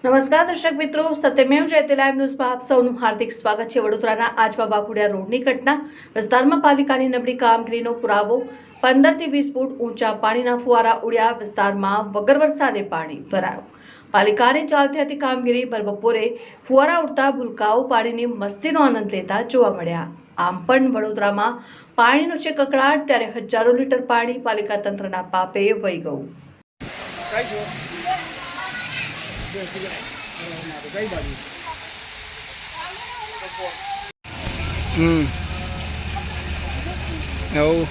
નમસ્કાર દર્શક મિત્રો, સત્યમેવ જયતે લાઈવ ન્યૂઝમાં આપ સૌનું હાર્દિક સ્વાગત છે। વડોદરાના આજવા બાકુડિયા રોડની ઘટના વિસ્તારમાં પાલિકાની નબળી કામગીરીનો પુરાવો। 15 થી 20 ફૂટ ઊંચા પાણીના ફુવારા ઉડ્યા। વિસ્તારમાં વગર વરસાદે પાણી ભરાયું। પાલિકાની ચાલતી હતી કામગીરી। ભર બપોરે ફુવારા ઉડતા ભૂલકાઓ પાણીની મસ્તીનો આનંદ લેતા જોવા મળ્યા। આમ પણ વડોદરામાં પાણીનો છે કકળાટ, ત્યારે હજારો લીટર પાણી પાલિકા તંત્રના પાપે વહી ગયું। હારું